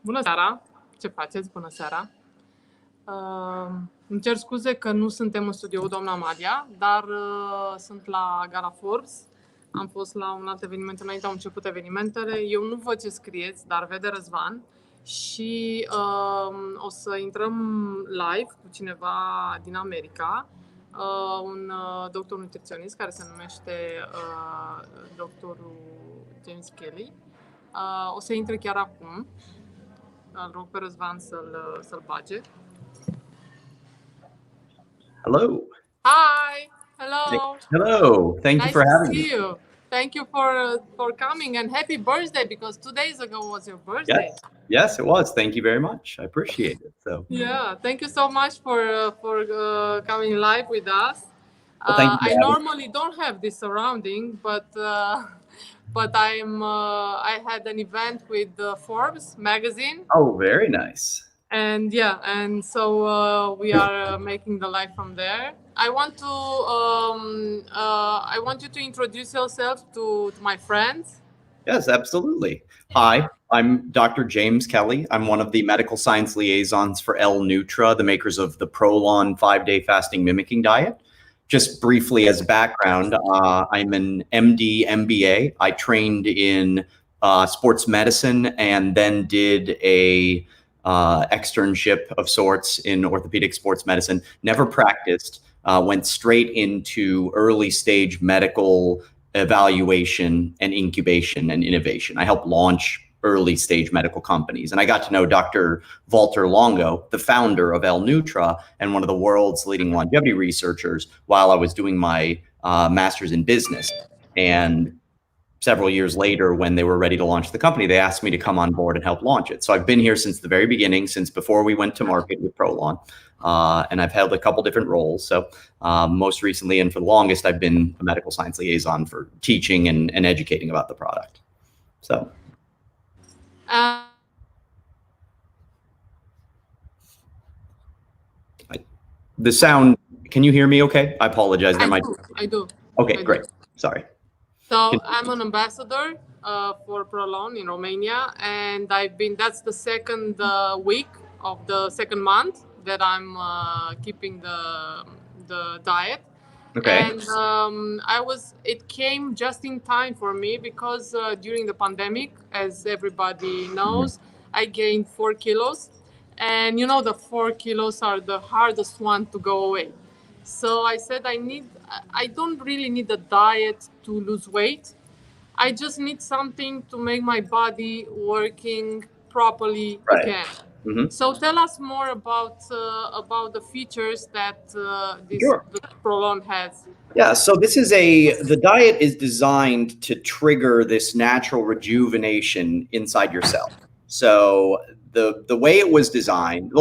Bună seara! Ce faceți? Bună seara! Îmi cer scuze că nu suntem în studioul Doamna Amalia, dar sunt la Gala Forbes. Am fost la un alt eveniment înainte, au început evenimentele. Eu nu văd ce scrieți, dar vede Răzvan. Și o să intrăm live cu cineva din America, un doctor nutriționist care se numește doctorul James Kelley. O să intre chiar acum. Îl rog pe Răzvan să-l bage. Hello. Hi. Hello. Hello. Thank you for having me. Nice to see you. Thank you for coming, and happy birthday, because 2 days ago was your birthday. Yes, it was. Thank you very much. I appreciate it. So yeah, thank you so much for coming live with us. Well, thank you. I normally don't have this surrounding, but I had an event with Forbes magazine. Oh, very nice. And yeah, and so we are making the live from there. I want you to introduce yourself to my friends. Yes, absolutely. Hi, I'm Dr. James Kelley. I'm one of the medical science liaisons for L-Nutra, the makers of the Prolon 5-day fasting mimicking diet. Just briefly as background, I'm an MD, MBA. I trained in sports medicine and then did a externship of sorts in orthopedic sports medicine. Never practiced, went straight into early stage medical evaluation and incubation and innovation. I helped launch early stage medical companies. And I got to know Dr. Walter Longo, the founder of L-Nutra and one of the world's leading longevity researchers, while I was doing my master's in business. And several years later, when they were ready to launch the company, they asked me to come on board and help launch it. So I've been here since the very beginning, since before we went to market with Prolon. And I've held a couple different roles. So most recently, and for the longest, I've been a medical science liaison for teaching and educating about the product. So. The sound, can you hear me okay? I apologize. I do. Okay, great. Sorry. So I'm an ambassador for Prolon in Romania, and that's the second week of the second month that I'm keeping the diet. Okay. And it came just in time for me because during the pandemic, as everybody knows, I gained 4 kilos. And you know, the 4 kilos are the hardest one to go away. So I said, I don't really need a diet to lose weight. I just need something to make my body working properly again. Mm-hmm. So tell us more about the features that the Prolon has. Yeah, so the diet is designed to trigger this natural rejuvenation inside yourself. So the way it was designed,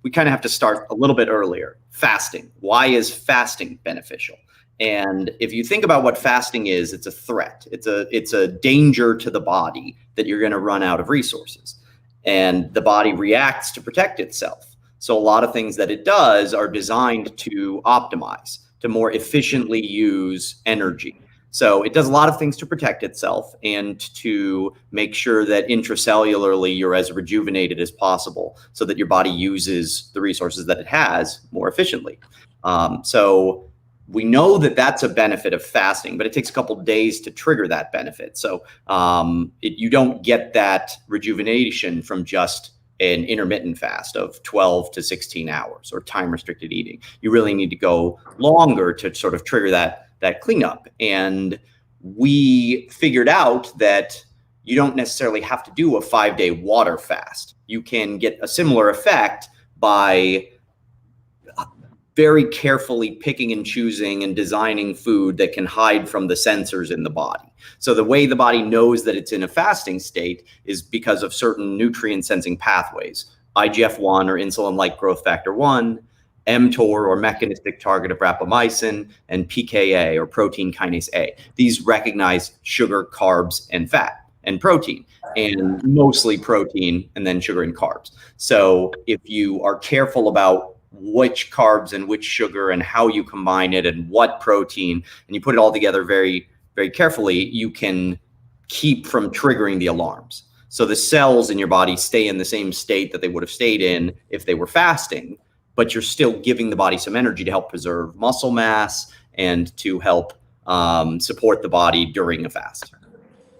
we kind of have to start a little bit earlier. Fasting. Why is fasting beneficial? And if you think about what fasting is, it's a threat. It's a danger to the body that you're going to run out of resources. And the body reacts to protect itself. So a lot of things that it does are designed to optimize, to more efficiently use energy. So it does a lot of things to protect itself and to make sure that intracellularly you're as rejuvenated as possible so that your body uses the resources that it has more efficiently. So we know that that's a benefit of fasting, but it takes a couple of days to trigger that benefit. So you don't get that rejuvenation from just an intermittent fast of 12 to 16 hours or time restricted eating. You really need to go longer to sort of trigger that cleanup. And we figured out that you don't necessarily have to do a 5-day water fast. You can get a similar effect by very carefully picking and choosing and designing food that can hide from the sensors in the body. So the way the body knows that it's in a fasting state is because of certain nutrient sensing pathways, IGF-1 or insulin-like growth factor 1, mTOR or mechanistic target of rapamycin, and PKA or protein kinase A. These recognize sugar, carbs, and fat and protein, and mostly protein and then sugar and carbs. So if you are careful about which carbs and which sugar and how you combine it and what protein, and you put it all together very, very carefully, you can keep from triggering the alarms. So the cells in your body stay in the same state that they would have stayed in if they were fasting, but you're still giving the body some energy to help preserve muscle mass and to help support the body during a fast.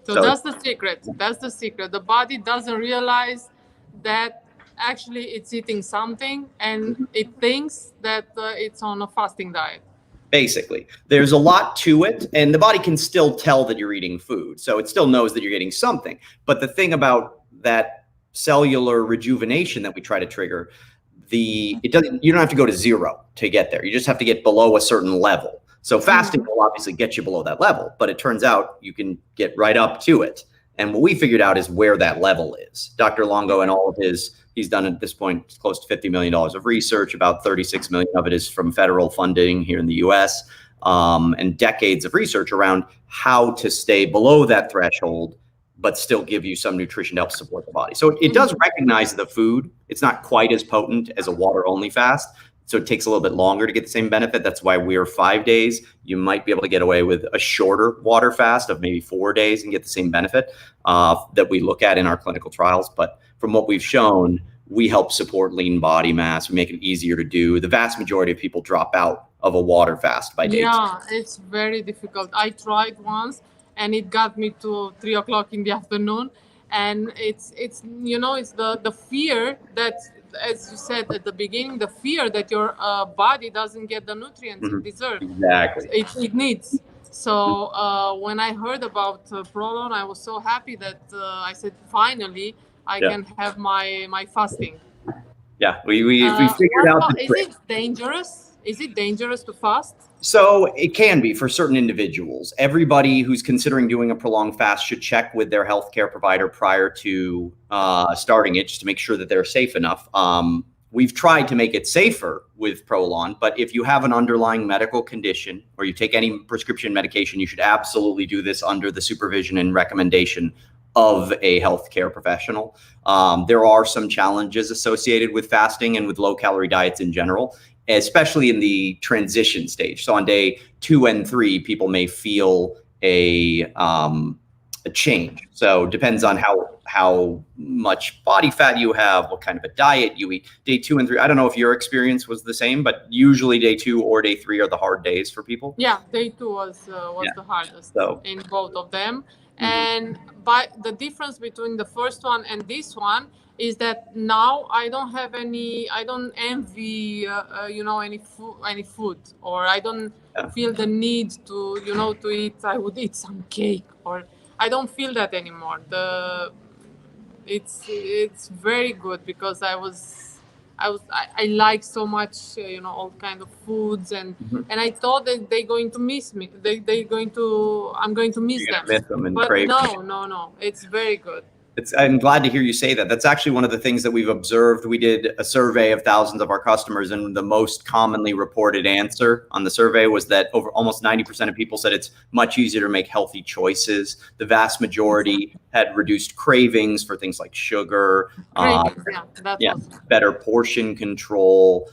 So that's the secret. That's the secret. The body doesn't realize that actually it's eating something, and it thinks that it's on a fasting diet. Basically, there's a lot to it, and the body can still tell that you're eating food. So it still knows that you're getting something. But the thing about that cellular rejuvenation that we try to trigger, you don't have to go to zero to get there. You just have to get below a certain level. So fasting will obviously get you below that level, but it turns out you can get right up to it. And what we figured out is where that level is. Dr. Longo and all of he's done at this point close to $50 million of research. About 36 million of it is from federal funding here in the US, and decades of research around how to stay below that threshold, but still give you some nutrition to help support the body. So it does recognize the food. It's not quite as potent as a water-only fast. So it takes a little bit longer to get the same benefit. That's why we're 5 days. You might be able to get away with a shorter water fast of maybe 4 days and get the same benefit that we look at in our clinical trials. But from what we've shown, we help support lean body mass. We make it easier to do. The vast majority of people drop out of a water fast by day 2. Yeah, it's very difficult. I tried once, and it got me to 3 o'clock in the afternoon. And it's the fear that, as you said at the beginning, the fear that your body doesn't get the nutrients it deserves. Exactly. It needs. So when I heard about Prolon, I was so happy that I said, finally, I can have my fasting. Yeah, we figured out. Is it dangerous? Is it dangerous to fast? So it can be for certain individuals. Everybody who's considering doing a prolonged fast should check with their healthcare provider prior to starting it, just to make sure that they're safe enough. We've tried to make it safer with Prolon, but if you have an underlying medical condition or you take any prescription medication, you should absolutely do this under the supervision and recommendation of a healthcare professional. There are some challenges associated with fasting and with low-calorie diets in general, especially in the transition stage. So on day 2 and 3, people may feel a change. So depends on how much body fat you have, what kind of a diet you eat. Day 2 and 3, I don't know if your experience was the same, but usually day 2 or day 3 are the hard days for people. Yeah, day 2 was the hardest in both of them. And but the difference between the first one and this one is that now I don't envy any food, or I don't feel the need to eat. I would eat some cake, or I don't feel that anymore. It's very good, because I like so much all kind of foods, and I thought that they're going to miss me. I'm going to miss them. Miss them and but crave no, it's very good. I'm glad to hear you say that. That's actually one of the things that we've observed. We did a survey of thousands of our customers, and the most commonly reported answer on the survey was that over almost 90% of people said it's much easier to make healthy choices. The vast majority had reduced cravings for things like sugar, better portion control.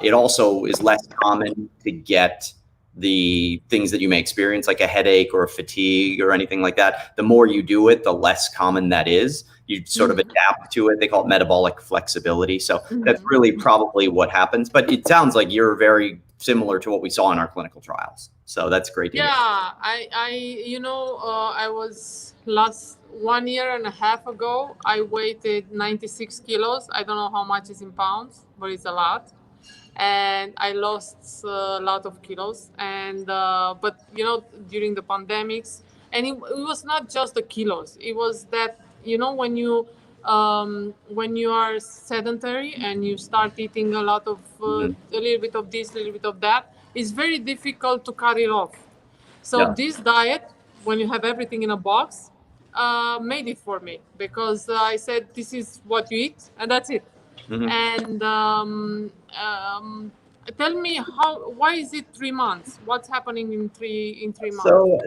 It also is less common to get the things that you may experience, like a headache or a fatigue or anything like that. The more you do it, the less common that is. You sort of adapt to it. They call it metabolic flexibility. So that's really probably what happens. But it sounds like you're very similar to what we saw in our clinical trials. So that's great to hear. I was last 1 year and a half ago, I weighted 96 kilos. I don't know how much is in pounds, but it's a lot. And I lost a lot of kilos, and but during the pandemics, and it was not just the kilos. It was that when you are sedentary and you start eating a lot of a little bit of this, a little bit of that, it's very difficult to cut it off. So this diet, when you have everything in a box, made it for me, because I said, this is what you eat, and that's it. And tell me, why is it 3 months? What's happening in three months? So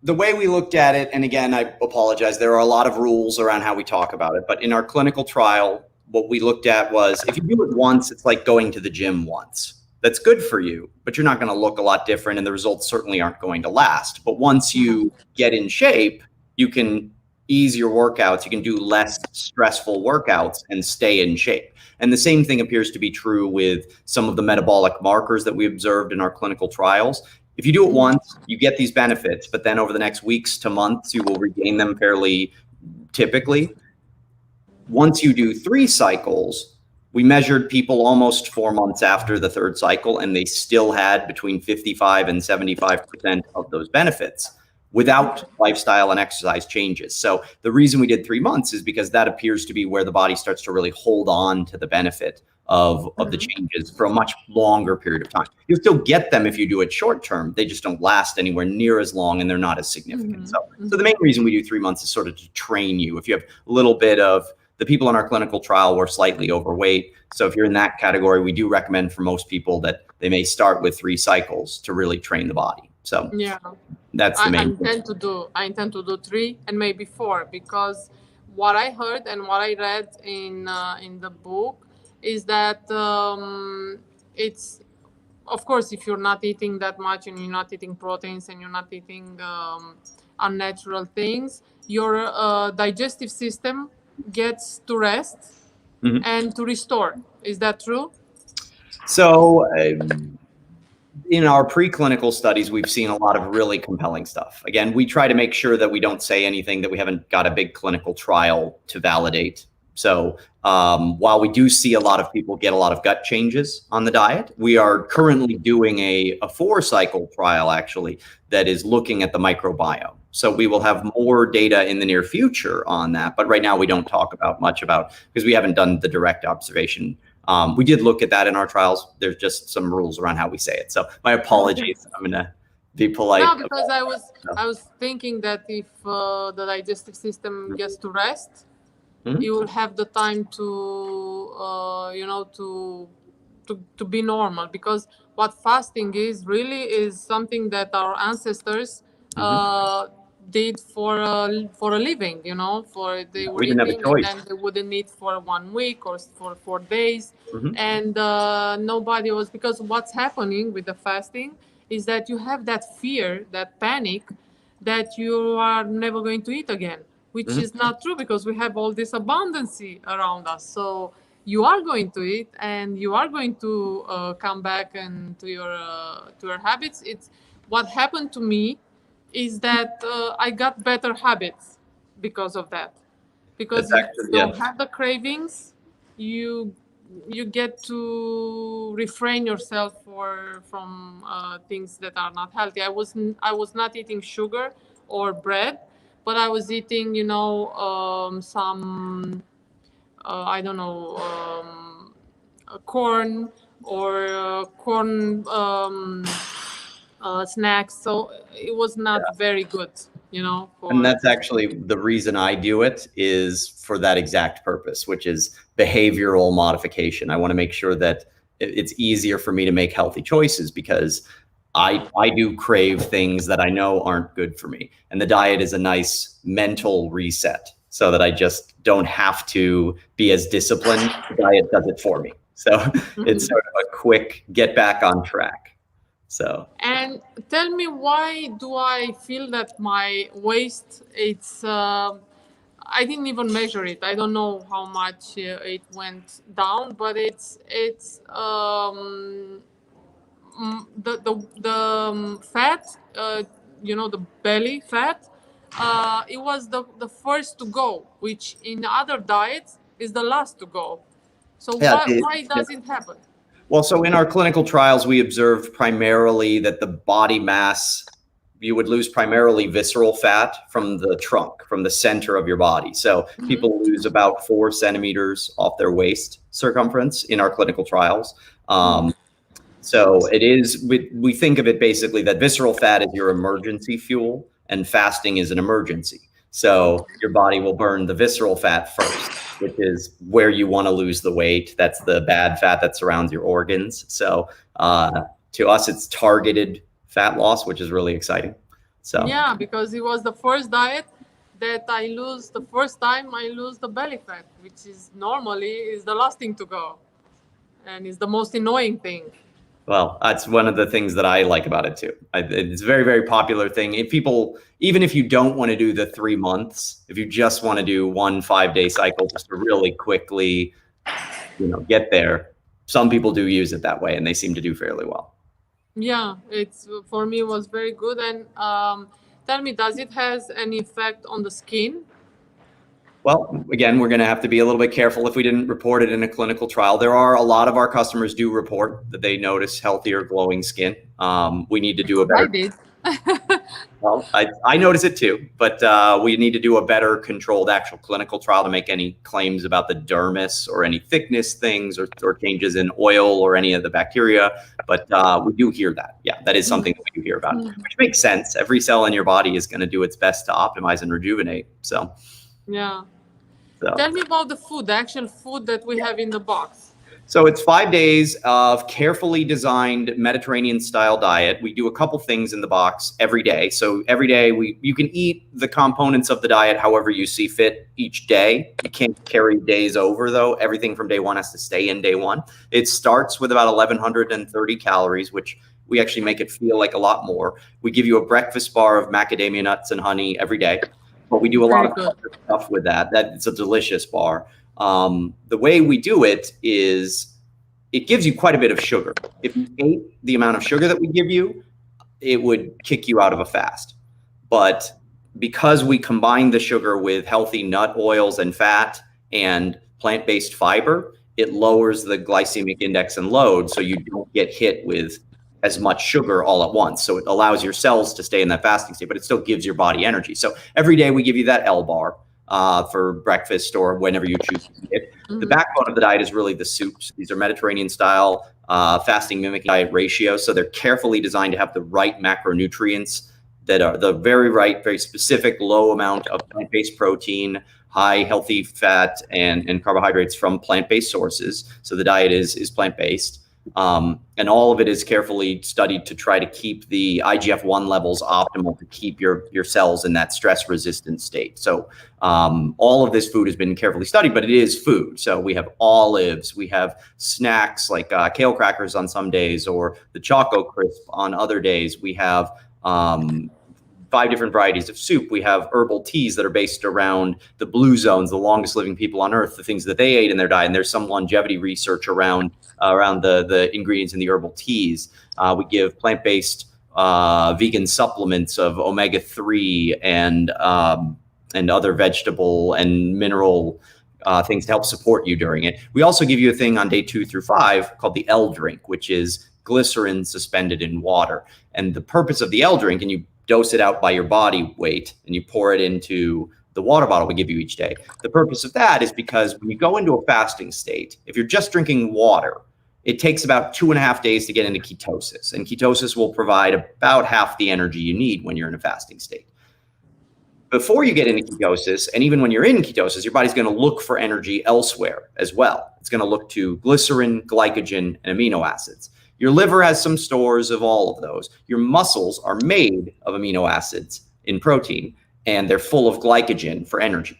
the way we looked at it, and again, I apologize, there are a lot of rules around how we talk about it, but in our clinical trial, what we looked at was, if you do it once, it's like going to the gym once. That's good for you, but you're not going to look a lot different, and the results certainly aren't going to last. But once you get in shape, you can easier workouts, you can do less stressful workouts and stay in shape. And the same thing appears to be true with some of the metabolic markers that we observed in our clinical trials. If you do it once, you get these benefits, but then over the next weeks to months, you will regain them fairly typically. Once you do 3 cycles, we measured people almost 4 months after the 3rd cycle, and they still had between 55 and 75% of those benefits without lifestyle and exercise changes. So the reason we did 3 months is because that appears to be where the body starts to really hold on to the benefit of the changes for a much longer period of time. You'll still get them if you do it short term. They just don't last anywhere near as long, and they're not as significant. So the main reason we do 3 months is sort of to train you. If you have a little bit of, the people in our clinical trial were slightly overweight. So if you're in that category, we do recommend for most people that they may start with 3 cycles to really train the body. So yeah, that's the main thing. I intend to do 3 and maybe 4, because what I heard and what I read in the book is that it's, of course, if you're not eating that much and you're not eating proteins and you're not eating unnatural things, your digestive system gets to rest and to restore. Is that true? So in our preclinical studies, we've seen a lot of really compelling stuff. Again, we try to make sure that we don't say anything that we haven't got a big clinical trial to validate. So while we do see a lot of people get a lot of gut changes on the diet, we are currently doing a 4-cycle trial actually that is looking at the microbiome. So we will have more data in the near future on that. But right now we don't talk much about because we haven't done the direct observation. We did look at that in our trials. There's just some rules around how we say it. So my apologies. I'm going to be polite. No, because I was thinking that if the digestive system gets to rest, you will have the time to to be normal, because what fasting is something that our ancestors did for a living, for they were eating and then they wouldn't eat for 1 week or for 4 days, and nobody was, because what's happening with the fasting is that you have that fear, that panic that you are never going to eat again, which is not true, because we have all this abundance around us. So you are going to eat and you are going to come back and to your habits. It's what happened to me is that I got better habits because of that. Because you don't have the cravings, you get to refrain yourself from things that are not healthy. I was not eating sugar or bread, but I was eating, some, I don't know, corn or corn snacks. So it was not very good, And that's actually the reason I do it, is for that exact purpose, which is behavioral modification. I want to make sure that it's easier for me to make healthy choices, because I do crave things that I know aren't good for me. And the diet is a nice mental reset so that I just don't have to be as disciplined. The diet does it for me. So it's sort of a quick get back on track. So. And tell me, why do I feel that my waist, it's, I didn't even measure it. I don't know how much it went down, but it's the fat, the belly fat, it was the first to go, which in other diets is the last to go. So why does it happen? Well, so in our clinical trials, we observed primarily that the body mass, you would lose primarily visceral fat from the trunk, from the center of your body. So people lose about 4 centimeters off their waist circumference in our clinical trials. So it is, we think of it basically that visceral fat is your emergency fuel and fasting is an emergency. So your body will burn the visceral fat first, which is where you want to lose the weight. That's the bad fat that surrounds your organs. So to us, it's targeted fat loss, which is really exciting. So yeah, because it was the first diet that the first time I lose the belly fat, which is normally is the last thing to go and is the most annoying thing. Well, that's one of the things that I like about it too. It's a very, very popular thing. If people, even if you don't want to do the 3 months, if you just want to do 1 5-day cycle just to really quickly, get there, some people do use it that way and they seem to do fairly well. Yeah, it's for me it was very good. And tell me, does it has any effect on the skin? Well, again, we're going to have to be a little bit careful if we didn't report it in a clinical trial. There are a lot of our customers do report that they notice healthier, glowing skin. We need to do a better. I did. Well, I notice it too, but we need to do a better controlled actual clinical trial to make any claims about the dermis or any thickness things or changes in oil or any of the bacteria. But we do hear that. Yeah, that is something that we do hear about, which makes sense. Every cell in your body is going to do its best to optimize and rejuvenate. So. Yeah. So. Tell me about the food, the actual food that we have in the box. So it's 5 days of carefully designed Mediterranean style diet. We do a couple things in the box every day. So every day you can eat the components of the diet however you see fit each day. You can't carry days over though. Everything from day 1 has to stay in day 1. It starts with about 1,130 calories, which we actually make it feel like a lot more. We give you a breakfast bar of macadamia nuts and honey every day. But we do a lot of other stuff with that. It's a delicious bar. The way we do it is it gives you quite a bit of sugar. If you ate the amount of sugar that we give you, it would kick you out of a fast. But because we combine the sugar with healthy nut oils and fat and plant-based fiber, it lowers the glycemic index and load so you don't get hit with as much sugar all at once. So it allows your cells to stay in that fasting state, but it still gives your body energy. So every day we give you that L bar for breakfast or whenever you choose to eat it. The backbone of the diet is really the soups. These are Mediterranean style fasting mimicking diet ratios. So they're carefully designed to have the right macronutrients that are the very specific low amount of plant-based protein, high healthy fat and carbohydrates from plant-based sources. So the diet is plant-based. And all of it is carefully studied to try to keep the IGF-1 levels optimal to keep your cells in that stress-resistant state. So all of this food has been carefully studied, but it is food. So we have olives, we have snacks like kale crackers on some days or the Choco Crisp on other days. We have 5 different varieties of soup. We have herbal teas that are based around the blue zones, the longest living people on earth, the things that they ate in their diet. And there's some longevity research around the ingredients in the herbal teas. We give plant-based vegan supplements of omega-3 and other vegetable and mineral things to help support you during it. We also give you a thing on day 2 through 5 called the L drink, which is glycerin suspended in water. And the purpose of the L drink, and you dose it out by your body weight and you pour it into the water bottle we give you each day. The purpose of that is because when you go into a fasting state, if you're just drinking water, it takes about 2.5 days to get into ketosis. And ketosis will provide about half the energy you need when you're in a fasting state. Before you get into ketosis, and even when you're in ketosis, your body's going to look for energy elsewhere as well. It's going to look to glycerin, glycogen, and amino acids. Your liver has some stores of all of those. Your muscles are made of amino acids in protein, and they're full of glycogen for energy.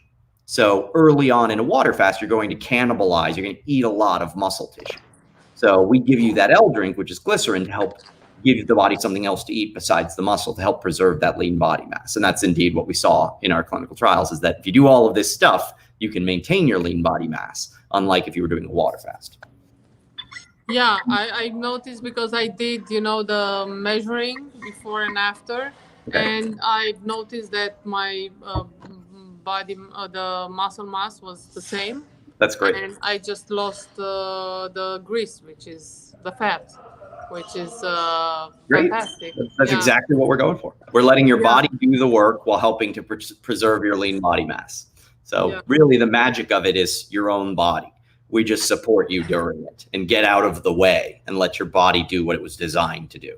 So early on in a water fast, you're going to cannibalize, you're going to eat a lot of muscle tissue. So we give you that L drink, which is glycerin, to help give the body something else to eat besides the muscle to help preserve that lean body mass. And that's indeed what we saw in our clinical trials, is that if you do all of this stuff, you can maintain your lean body mass, unlike if you were doing a water fast. Yeah, I noticed because I did, the measuring before and after, and I noticed that my body, the muscle mass was the same. That's great. And I just lost the grease, which is the fat, which is fantastic. That's exactly what we're going for. We're letting your body do the work while helping to preserve your lean body mass. So really the magic of it is your own body. We just support you during it and get out of the way and let your body do what it was designed to do.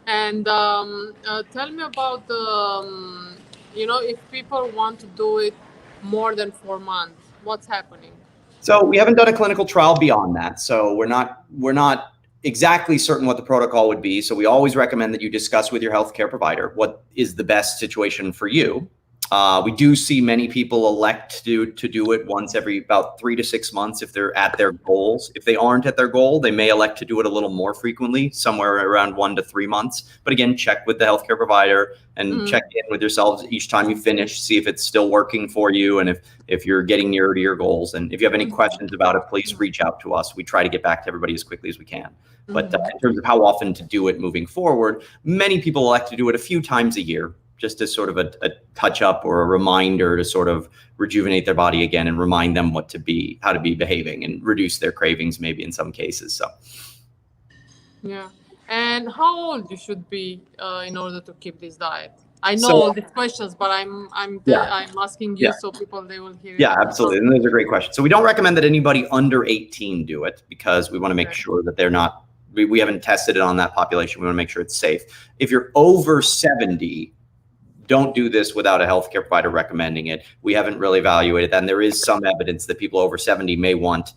And tell me about the, if people want to do it more than 4 months, what's happening? So we haven't done a clinical trial beyond that. So we're not exactly certain what the protocol would be. So we always recommend that you discuss with your healthcare provider what is the best situation for you. We do see many people elect to do it once every about 3 to 6 months if they're at their goals. If they aren't at their goal, they may elect to do it a little more frequently, somewhere around 1 to 3 months. But again, check with the healthcare provider and check in with yourselves each time you finish, see if it's still working for you and if you're getting nearer to your goals. And if you have any questions about it, please reach out to us. We try to get back to everybody as quickly as we can. But in terms of how often to do it moving forward, many people elect to do it a few times a year, just as sort of a touch up or a reminder to sort of rejuvenate their body again and remind them how to be behaving and reduce their cravings maybe in some cases. So. Yeah. And how old you should be in order to keep this diet? I know all these questions, but I'm asking you so people, they will hear it. Yeah, absolutely. And those are great questions. So we don't recommend that anybody under 18 do it because we want to make sure that they're not, we haven't tested it on that population. We want to make sure it's safe. If you're over 70, don't do this without a healthcare provider recommending it. We haven't really evaluated that. And there is some evidence that people over 70 may want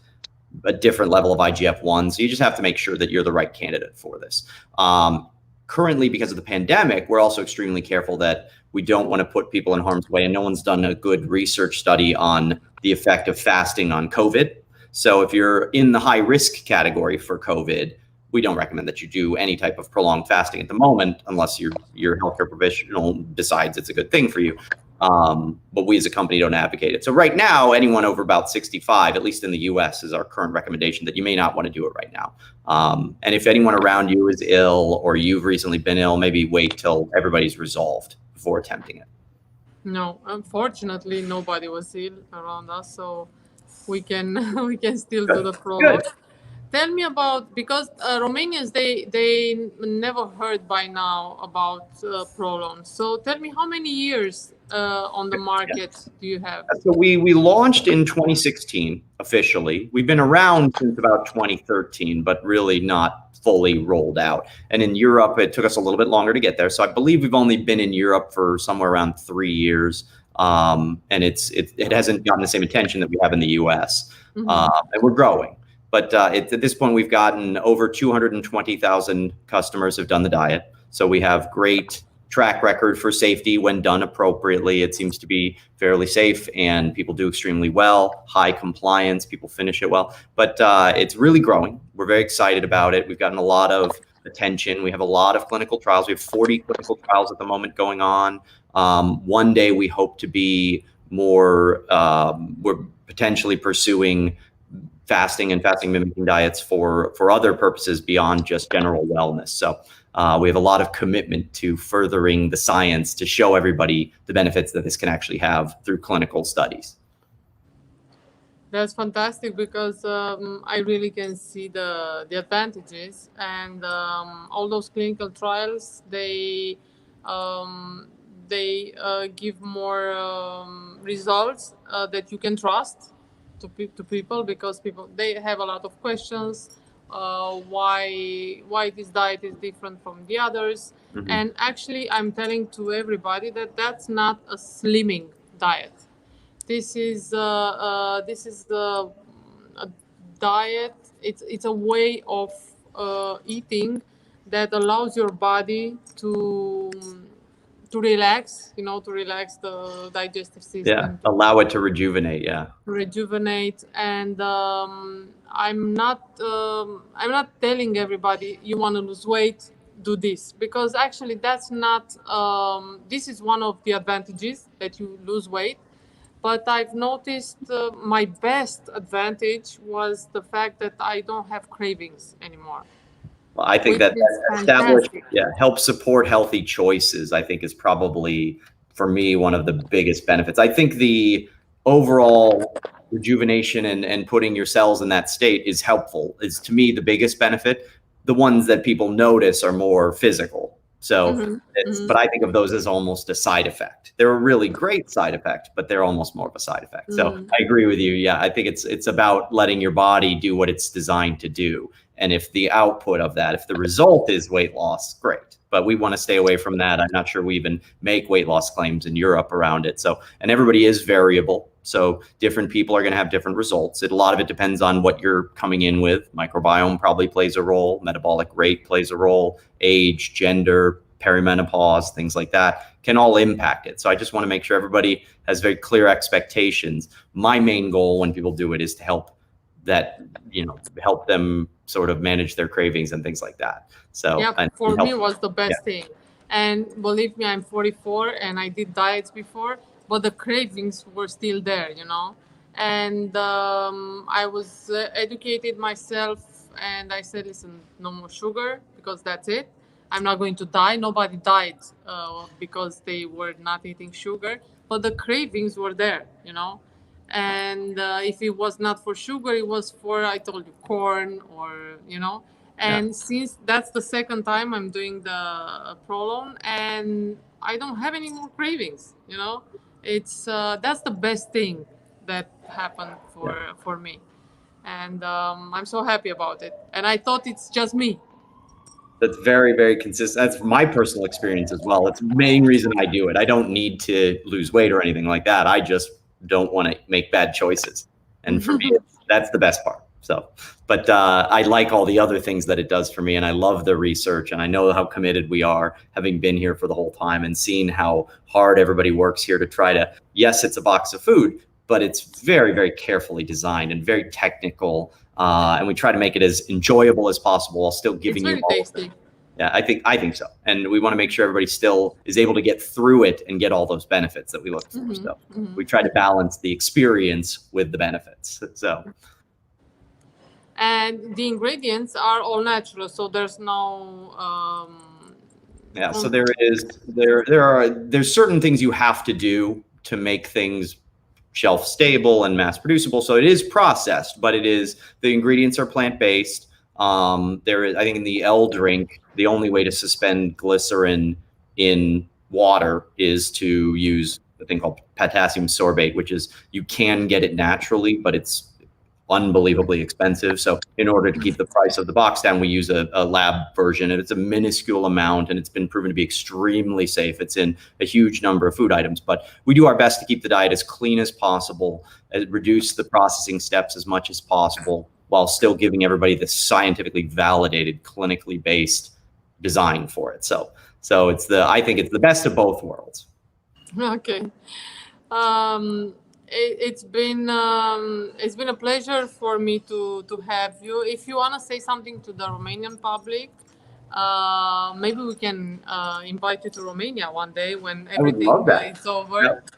a different level of IGF-1. So you just have to make sure that you're the right candidate for this. Currently, because of the pandemic, we're also extremely careful that we don't want to put people in harm's way. And no one's done a good research study on the effect of fasting on COVID. So if you're in the high risk category for COVID, we don't recommend that you do any type of prolonged fasting at the moment, unless your healthcare professional decides it's a good thing for you. But we as a company don't advocate it. So right now, anyone over about 65, at least in the US, is our current recommendation that you may not want to do it right now. And if anyone around you is ill or you've recently been ill, maybe wait till everybody's resolved before attempting it. No, unfortunately, nobody was ill around us, so we can still do the program. Tell me about, because Romanians, they never heard by now about Prolon. So tell me, how many years on the market do you have? So we launched in 2016 officially. We've been around since about 2013, but really not fully rolled out. And in Europe, it took us a little bit longer to get there. So I believe we've only been in Europe for somewhere around 3 years. And it hasn't gotten the same attention that we have in the US. And we're growing. But at this point, we've gotten over 220,000 customers have done the diet. So we have great track record for safety when done appropriately. It seems to be fairly safe and people do extremely well, high compliance, people finish it well. But it's really growing. We're very excited about it. We've gotten a lot of attention. We have a lot of clinical trials. We have 40 clinical trials at the moment going on. One day we hope to be more, we're potentially pursuing fasting and fasting mimicking diets for other purposes beyond just general wellness. So we have a lot of commitment to furthering the science to show everybody the benefits that this can actually have through clinical studies. That's fantastic, because I really can see the advantages, and all those clinical trials, they give more results that you can trust to people, because they have a lot of questions. Why this diet is different from the others. And actually, I'm telling to everybody that that's not a slimming diet. This is a diet. It's a way of eating that allows your body to relax, to relax the digestive system. Yeah, allow it to rejuvenate. Yeah. Rejuvenate. And I'm not telling everybody you want to lose weight, do this, because actually that's not, this is one of the advantages, that you lose weight. But I've noticed my best advantage was the fact that I don't have cravings anymore. Well, I think that established, help support healthy choices, I think, is probably, for me, one of the biggest benefits. I think the overall rejuvenation and putting your cells in that state is helpful, is to me the biggest benefit. The ones that people notice are more physical. So, but I think of those as almost a side effect. They're a really great side effect, but they're almost more of a side effect. So I agree with you. Yeah, I think it's about letting your body do what it's designed to do. And if the output of that, if the result is weight loss, great. But we want to stay away from that. I'm not sure we even make weight loss claims in Europe around it. So, and everybody is variable. So different people are going to have different results. A lot of it depends on what you're coming in with. Microbiome probably plays a role. Metabolic rate plays a role. Age, gender, perimenopause, things like that, can all impact it. So I just want to make sure everybody has very clear expectations. My main goal when people do it is to help them sort of manage their cravings and things like that. So yeah, for me was the best thing. And believe me, I'm 44 and I did diets before, but the cravings were still there, And I was educated myself, and I said, listen, no more sugar, because that's it. I'm not going to die. Nobody died because they were not eating sugar, but the cravings were there, And if it was not for sugar, it was for, I told you, corn or, And since that's the second time I'm doing the Prolon, and I don't have any more cravings, It's that's the best thing that happened for me. And I'm so happy about it. And I thought it's just me. That's very, very consistent. That's my personal experience as well. It's the main reason I do it. I don't need to lose weight or anything like that. I just don't want to make bad choices. And for me, that's the best part. So, but I like all the other things that it does for me, and I love the research, and I know how committed we are, having been here for the whole time and seeing how hard everybody works here to try to, yes, it's a box of food, but it's very, very carefully designed and very technical. And we try to make it as enjoyable as possible while still giving you all of it. Yeah, I think so. And we want to make sure everybody still is able to get through it and get all those benefits that we look for. So we try to balance the experience with the benefits. So. And the ingredients are all natural, so there's no. So there's certain things you have to do to make things shelf stable and mass producible. So it is processed, but the ingredients are plant-based. There is, I think in the L drink, the only way to suspend glycerin in water is to use a thing called potassium sorbate, which is, you can get it naturally, but it's unbelievably expensive. So in order to keep the price of the box down, we use a lab version, and it's a minuscule amount, and it's been proven to be extremely safe. It's in a huge number of food items, but we do our best to keep the diet as clean as possible, reduce the processing steps as much as possible, while still giving everybody the scientifically validated, clinically based design for it. So I think it's the best of both worlds. Okay. It's been a pleasure for me to have you. If you want to say something to the Romanian public, maybe we can invite you to Romania one day when everything is over. Yep.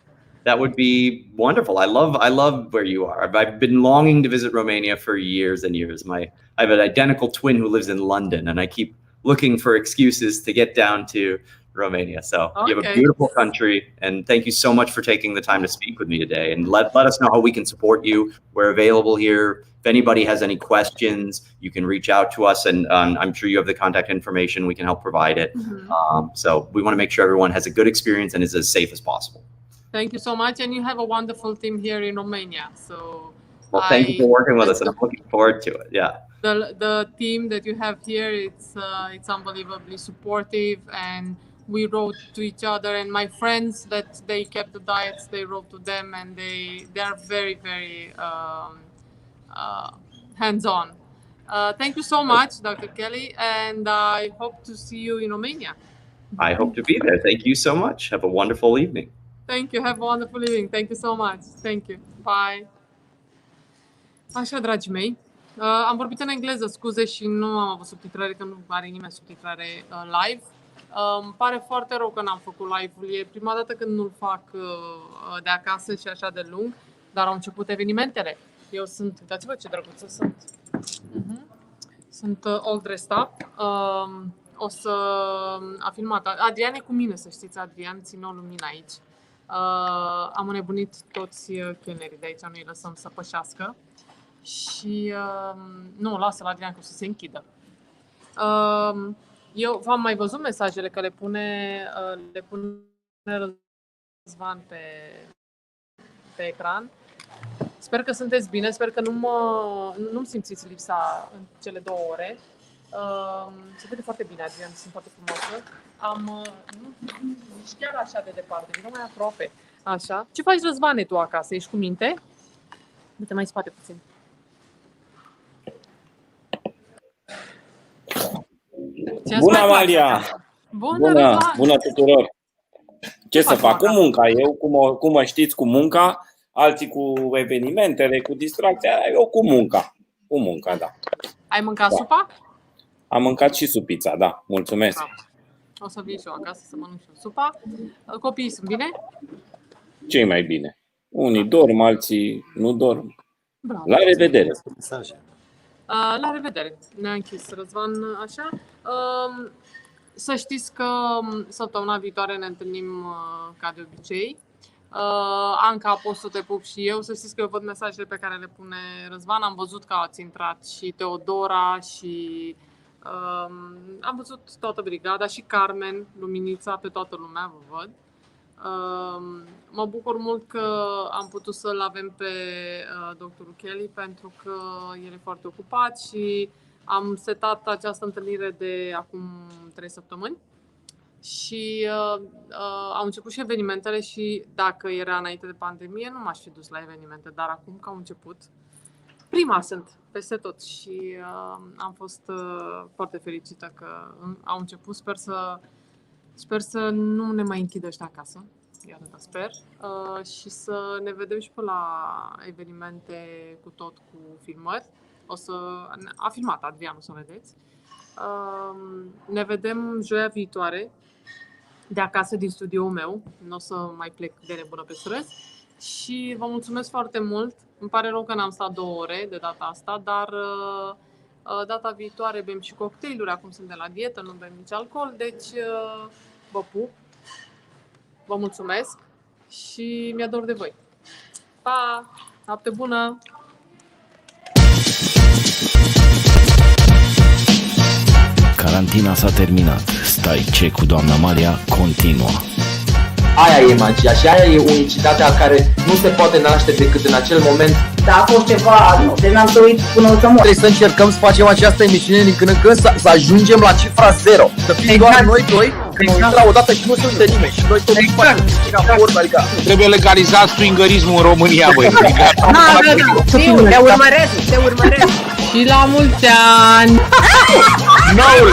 That would be wonderful. I love where you are. I've been longing to visit Romania for years and years. I have an identical twin who lives in London, and I keep looking for excuses to get down to Romania. So you have a beautiful country, and thank you so much for taking the time to speak with me today. And let us know how we can support you. We're available here. If anybody has any questions, you can reach out to us, and I'm sure you have the contact information. We can help provide it. So we want to make sure everyone has a good experience and is as safe as possible. Thank you so much, and you have a wonderful team here in Romania. So, thank you for working with us, and I'm looking forward to it. Yeah. The team that you have here, it's unbelievably supportive, and we wrote to each other. And my friends that they kept the diets, they wrote to them, and they are very, very hands-on. Thank you so much, Dr. Kelley, and I hope to see you in Romania. I hope to be there. Thank you so much. Have a wonderful evening. Thank you. Have a wonderful evening. Thank you so much. Thank you. Bye. Așa, dragii mei, am vorbit în engleză, scuze, și nu am avut subtitrare, că nu are nimeni subtitrare live. Îmi pare foarte rău că n-am făcut live-ul. E prima dată când nu-l fac de acasă și așa de lung, dar au început evenimentele. Eu sunt, uitați-vă ce drăguță sunt. Sunt all dressed up. O să a filmat. Adrian e cu mine, să știți. Adrian ține o lumină aici. Am înnebunit toți chelnerii de aici, nu îi lăsăm să pășească. Și nu, lasă la Adrian că o să se închidă. Eu v-am mai văzut mesajele că le pune Răzvan pe ecran. Sper că sunteți bine, sper că nu-mi simțiți lipsa în cele 2 ore. Se vede foarte bine, Adrian, sunt foarte frumoasă. Nici chiar așa de departe, vină mai aproape. Așa. Ce faci, Răzvane, tu acasă? Ești cu minte? Du-te mai spate puțin. Bună, Amalia! Bună tuturor! Ce să fac cu munca? Eu, cum mă știți, cu munca, alții cu evenimentele, cu distracția, eu cu munca. Cu munca, da. Ai mâncat supa? Am mâncat și supița, da. Mulțumesc. Da. O să vin și eu acasă să mănânc și eu supa. Copiii sunt bine? Ce mai bine? Unii dorm, alții nu dorm. Bravo. La revedere! La revedere! Ne-a închis Răzvan așa. Să știți că săptămâna viitoare ne întâlnim ca de obicei. Anca, pot să te pup și eu. Să știți că eu văd mesajele pe care le pune Răzvan. Am văzut că ați intrat și Teodora și am văzut toată brigada și Carmen, Luminița, pe toată lumea vă văd. Mă bucur mult că am putut să-l avem pe doctorul Kelley pentru că el e foarte ocupat și am setat această întâlnire de acum 3 săptămâni și au început și evenimentele și dacă era înainte de pandemie nu m-aș fi dus la evenimente, dar acum că au început, prima sunt peste tot și am fost foarte fericită că au început, sper să nu ne mai închidă ăștia acasă, iar atâta sper, și să ne vedem și pe la evenimente cu tot, cu filmări. A filmat Adrian, o să vedeți. Ne vedem joia viitoare de acasă din studioul meu. Nu o să mai plec de nebună pe străzi. Și vă mulțumesc foarte mult. Îmi pare rău că n-am stat 2 ore de data asta, dar data viitoare bem și cocktailuri. Acum sunt de la dietă, nu bem nici alcool, deci vă pup. Vă mulțumesc și mi-e dor de voi. Pa! Noapte bună! Carantina s-a terminat. Stai ce cu doamna Amalia continuă. Aia e magia și aia e unicitatea care nu se poate naște decât în acel moment. Da, a fost ceva de n-am dorit până să mor. Trebuie să încercăm să facem această emisiune din când în când, să ajungem la cifra 0. Să fim doar noi doi, când ne intra odată și nu se uită nimeni. Și noi tot adică trebuie legalizat swingerismul în România, băi. Te urmăresc. Și la mulți ani! noul